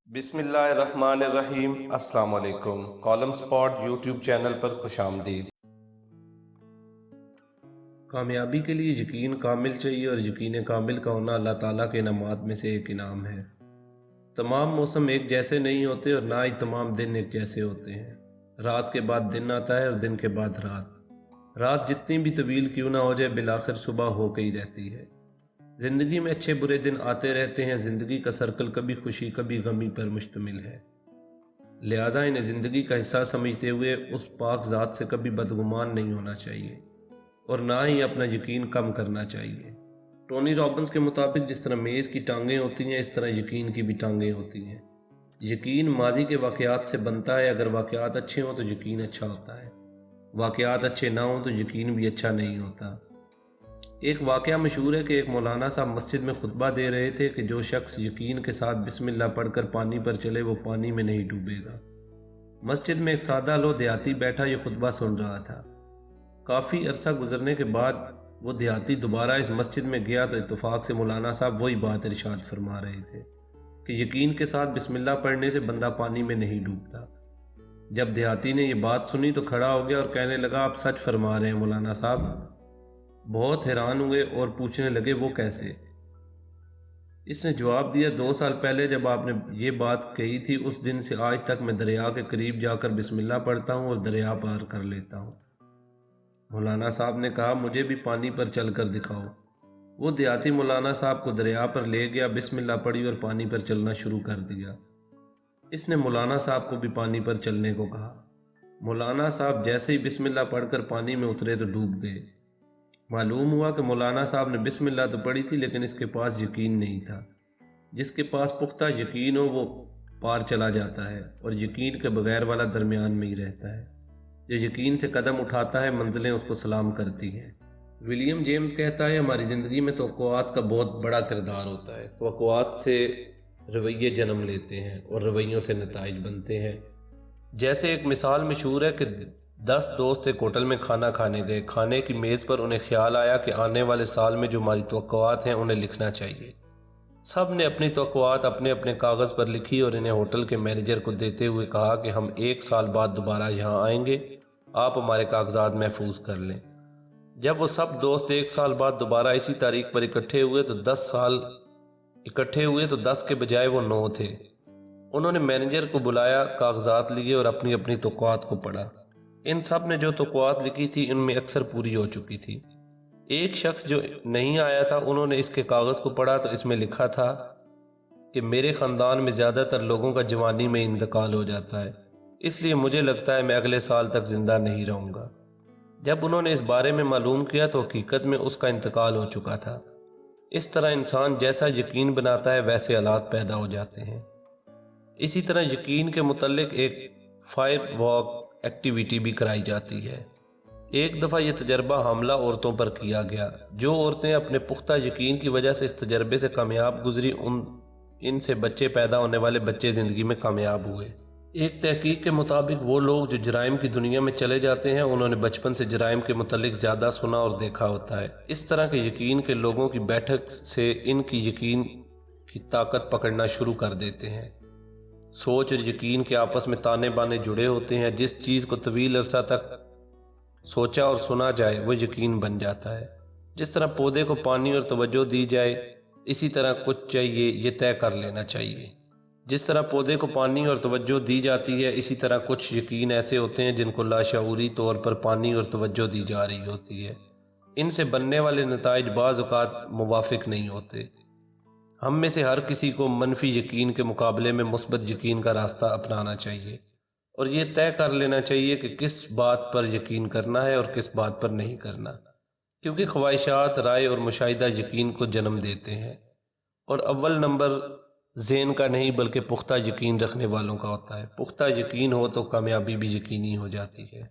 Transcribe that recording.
بسم اللہ الرحمن الرحیم۔ السلام علیکم۔ کالم سپاٹ یوٹیوب چینل پر خوش آمدید۔ کامیابی کے لیے یقین کامل چاہیے، اور یقین کامل کا ہونا اللہ تعالیٰ کے انعامات میں سے ایک انعام ہے۔ تمام موسم ایک جیسے نہیں ہوتے، اور نہ ہی تمام دن ایک جیسے ہوتے ہیں۔ رات کے بعد دن آتا ہے، اور دن کے بعد رات۔ رات جتنی بھی طویل کیوں نہ ہو جائے، بالآخر صبح ہو کے ہی رہتی ہے۔ زندگی میں اچھے برے دن آتے رہتے ہیں۔ زندگی کا سرکل کبھی خوشی کبھی غمی پر مشتمل ہے، لہٰذا انہیں زندگی کا حصہ سمجھتے ہوئے اس پاک ذات سے کبھی بدگمان نہیں ہونا چاہیے، اور نہ ہی اپنا یقین کم کرنا چاہیے۔ ٹونی رابنس کے مطابق جس طرح میز کی ٹانگیں ہوتی ہیں، اس طرح یقین کی بھی ٹانگیں ہوتی ہیں۔ یقین ماضی کے واقعات سے بنتا ہے۔ اگر واقعات اچھے ہوں تو یقین اچھا ہوتا ہے، واقعات اچھے نہ ہوں تو یقین بھی اچھا نہیں ہوتا۔ ایک واقعہ مشہور ہے کہ ایک مولانا صاحب مسجد میں خطبہ دے رہے تھے کہ جو شخص یقین کے ساتھ بسم اللہ پڑھ کر پانی پر چلے وہ پانی میں نہیں ڈوبے گا۔ مسجد میں ایک سادہ لو دیہاتی بیٹھا یہ خطبہ سن رہا تھا۔ کافی عرصہ گزرنے کے بعد وہ دیہاتی دوبارہ اس مسجد میں گیا تو اتفاق سے مولانا صاحب وہی بات ارشاد فرما رہے تھے کہ یقین کے ساتھ بسم اللہ پڑھنے سے بندہ پانی میں نہیں ڈوبتا۔ جب دیہاتی نے یہ بات سنی تو کھڑا ہو گیا اور کہنے لگا، آپ سچ فرما رہے ہیں مولانا صاحب۔ بہت حیران ہوئے اور پوچھنے لگے، وہ کیسے؟ اس نے جواب دیا، 2 سال پہلے جب آپ نے یہ بات کہی تھی، اس دن سے آج تک میں دریا کے قریب جا کر بسم اللہ پڑھتا ہوں اور دریا پار کر لیتا ہوں۔ مولانا صاحب نے کہا، مجھے بھی پانی پر چل کر دکھاؤ۔ وہ دیہاتی مولانا صاحب کو دریا پر لے گیا، بسم اللہ پڑھی اور پانی پر چلنا شروع کر دیا۔ اس نے مولانا صاحب کو بھی پانی پر چلنے کو کہا۔ مولانا صاحب جیسے ہی بسم اللہ پڑھ کر پانی میں اترے تو ڈوب گئے۔ معلوم ہوا کہ مولانا صاحب نے بسم اللہ تو پڑھی تھی، لیکن اس کے پاس یقین نہیں تھا۔ جس کے پاس پختہ یقین ہو وہ پار چلا جاتا ہے، اور یقین کے بغیر والا درمیان میں ہی رہتا ہے۔ جو یقین سے قدم اٹھاتا ہے، منزلیں اس کو سلام کرتی ہیں۔ ولیم جیمز کہتا ہے، ہماری زندگی میں توقعات کا بہت بڑا کردار ہوتا ہے۔ توقعات سے رویے جنم لیتے ہیں، اور رویوں سے نتائج بنتے ہیں۔ جیسے ایک مثال مشہور ہے کہ 10 دوست ایک ہوٹل میں کھانا کھانے گئے۔ کھانے کی میز پر انہیں خیال آیا کہ آنے والے سال میں جو ہماری توقعات ہیں انہیں لکھنا چاہیے۔ سب نے اپنی توقعات اپنے اپنے کاغذ پر لکھی اور انہیں ہوٹل کے مینیجر کو دیتے ہوئے کہا کہ ہم 1 سال بعد دوبارہ یہاں آئیں گے، آپ ہمارے کاغذات محفوظ کر لیں۔ جب وہ سب دوست 1 سال بعد دوبارہ اسی تاریخ پر اکٹھے ہوئے تو 10 کے بجائے وہ 9 تھے۔ انہوں نے مینیجر کو بلایا، کاغذات لیے اور اپنی اپنی توقعات کو پڑھا۔ ان سب نے جو توقعات لکھی تھی ان میں اکثر پوری ہو چکی تھی۔ ایک شخص جو نہیں آیا تھا، انہوں نے اس کے کاغذ کو پڑھا تو اس میں لکھا تھا کہ میرے خاندان میں زیادہ تر لوگوں کا جوانی میں انتقال ہو جاتا ہے، اس لیے مجھے لگتا ہے میں اگلے سال تک زندہ نہیں رہوں گا۔ جب انہوں نے اس بارے میں معلوم کیا تو حقیقت میں اس کا انتقال ہو چکا تھا۔ اس طرح انسان جیسا یقین بناتا ہے ویسے حالات پیدا ہو جاتے ہیں۔ اسی طرح یقین کے متعلق ایک فائر واک ایکٹیویٹی بھی کرائی جاتی ہے۔ ایک دفعہ یہ تجربہ حاملہ عورتوں پر کیا گیا۔ جو عورتیں اپنے پختہ یقین کی وجہ سے اس تجربے سے کامیاب گزری، ان سے بچے پیدا ہونے والے بچے زندگی میں کامیاب ہوئے۔ ایک تحقیق کے مطابق وہ لوگ جو جرائم کی دنیا میں چلے جاتے ہیں، انہوں نے بچپن سے جرائم کے متعلق زیادہ سنا اور دیکھا ہوتا ہے۔ اس طرح کے یقین کے لوگوں کی بیٹھک سے ان کی یقین کی طاقت پکڑنا شروع کر دیتے ہیں۔ سوچ اور یقین کے آپس میں تانے بانے جڑے ہوتے ہیں۔ جس چیز کو طویل عرصہ تک سوچا اور سنا جائے وہ یقین بن جاتا ہے۔ جس طرح پودے کو پانی اور توجہ دی جائے، اسی طرح کچھ چاہیے یہ طے کر لینا چاہیے۔ جس طرح پودے کو پانی اور توجہ دی جاتی ہے، اسی طرح کچھ یقین ایسے ہوتے ہیں جن کو لاشعوری طور پر پانی اور توجہ دی جا رہی ہوتی ہے۔ ان سے بننے والے نتائج بعض اوقات موافق نہیں ہوتے۔ ہم میں سے ہر کسی کو منفی یقین کے مقابلے میں مثبت یقین کا راستہ اپنانا چاہیے، اور یہ طے کر لینا چاہیے کہ کس بات پر یقین کرنا ہے اور کس بات پر نہیں کرنا، کیونکہ خواہشات، رائے اور مشاہدہ یقین کو جنم دیتے ہیں، اور اول نمبر ذہن کا نہیں بلکہ پختہ یقین رکھنے والوں کا ہوتا ہے۔ پختہ یقین ہو تو کامیابی بھی یقینی ہو جاتی ہے۔